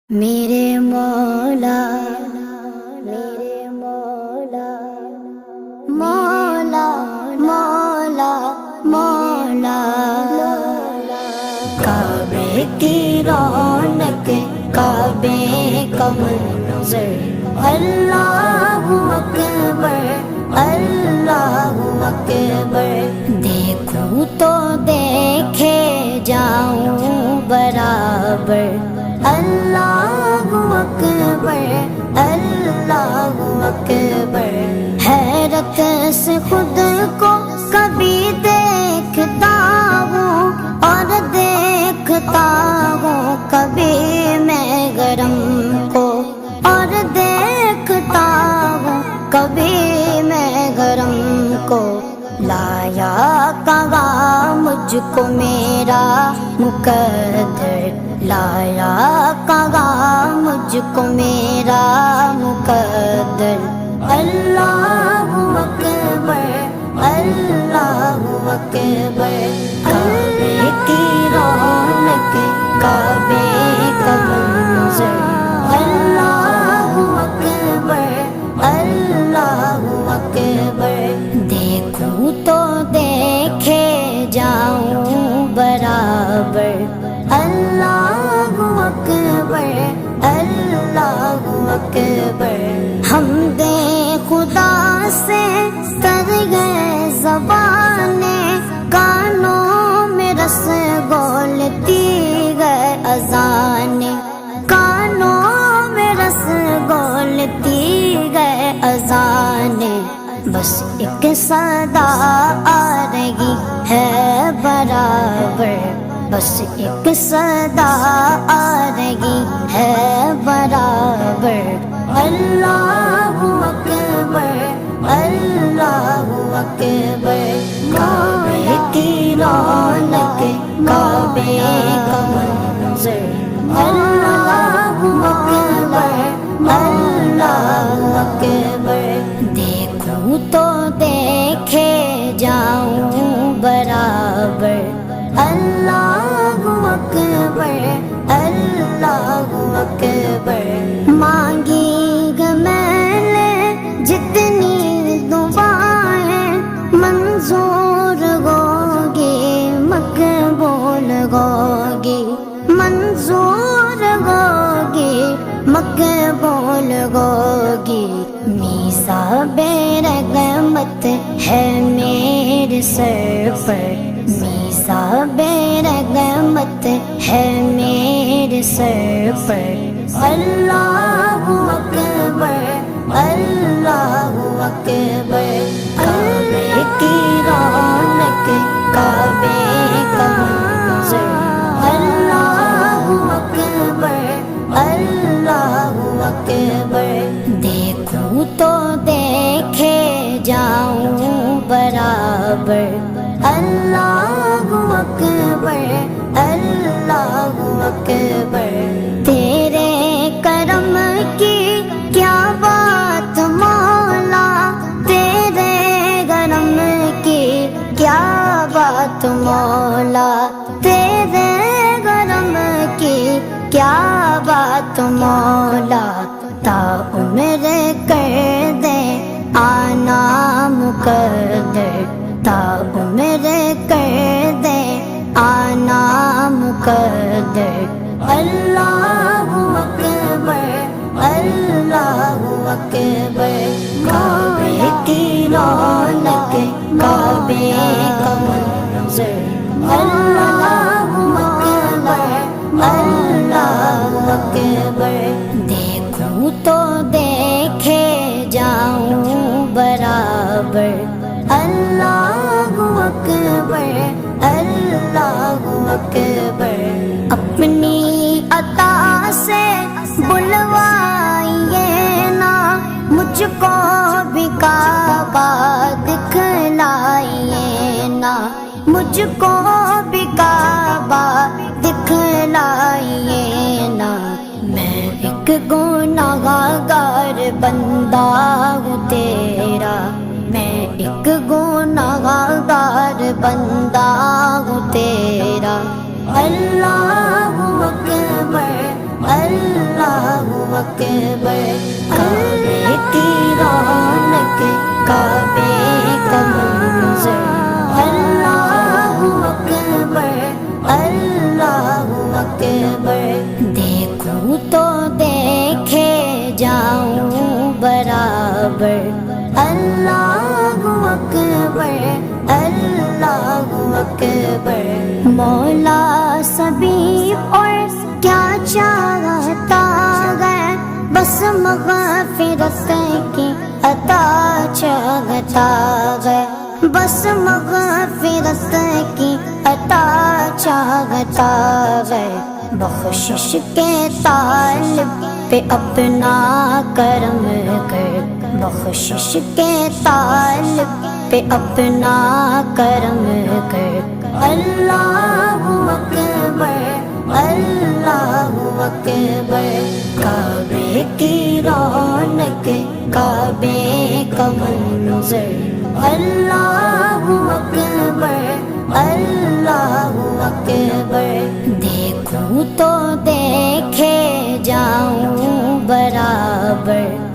میرے مولا میرے مولا مولا مولا مولا کعبے کی رونق کعبے کا منظر اللہ اکبر اللہ اکبر دیکھوں تو دیکھے جاؤں برابر اللہ اکبر اللہ اکبر حیرت سے خود کو کبھی دیکھتا ہوں اور دیکھتا ہوں کبھی میں گرم کو اور دیکھتا ہوں کبھی میں گرم کو لایا کہاں مجھ کو میرا مقدر لایا کہاں مجھ کو میرا مقدر اللہ اکبر اللہ اکبر کعبے کی رونق کعبے کا منظر اللہ اکبر اللہ اکبر دیکھوں تو دیکھے جاؤں برابر اللہ اکبر اللہ اکبر حمد خدا سے تر گئے زبانیں کانوں میں رس گولتی گئے اذانیں کانوں میں رس گولتی گئے اذانیں بس ایک صدا آ رہی ہے برابر بس ایک صدا آ رہی ہے برابر اللہ اکبر اللہ اکبر کعبے کی رونق کعبے کا منظر اللہ اکبر اللہ اکبر دیکھوں تو دیکھے جاؤں برابر اللہ اکبر اللہ اکبر مانگی گا میں نے جتنی دعائیں منظور ہوگی مقبول ہوگی منظور ہوگی مقبول ہوگی میثاق رحمت ہے میرے سر پر میثاق رحمت ہے میرے سر پر اللہ اکبر اللہ اکبر کعبے کی رونق کعبے کا منظر اللہ اکبر اللہ اکبر دیکھوں تو دیکھے جاؤں برابر اللہ اکبر اللہ اکبر تیرے کرم کی کیا بات مولا تیرے کرم کی کیا بات مولا تیرے کرم کی کیا بات مولا تا عمر کر دے آنا مقدر تا عمر کر دے آنا مقدر اللہ اکبر اللہ اکبر کعبے کی رونق کعبے کا منظر اللہ اکبر اللہ اکبر دیکھوں تو دیکھے جاؤں برابر اللہ اکبر اللہ اکبر اپنی عطا سے بلوائیے نا مجھ کو بھی کعبہ دکھلائیے نا مجھ کو بھی کعبہ دکھلائیے نا میں ایک گنہگار بندہ ہوں تیرا میں ایک گنہگار بندہ ہوں تیرا اللہ اکبر اللہ اکبر کعبے کی رونق کعبے کا منظر اللہ اکبر اللہ اکبر دیکھوں تو دیکھے جاؤں برابر اللہ اکبر اللہ اکبر مولا سبھی اور کیا چاہتا ہے بس مغفرت کی عطا چاہتا ہے بس مغفرت کی عطا چاہتا ہے بخشش کے طالب پہ اپنا کرم کر بخشش کے طالب پہ اپنا کرم کر اللہ اکبر اللہ اکبر کعبے کی رونق کعبے کا منظر اللہ اکبر اللہ اکبر دیکھوں تو دیکھے جاؤں برابر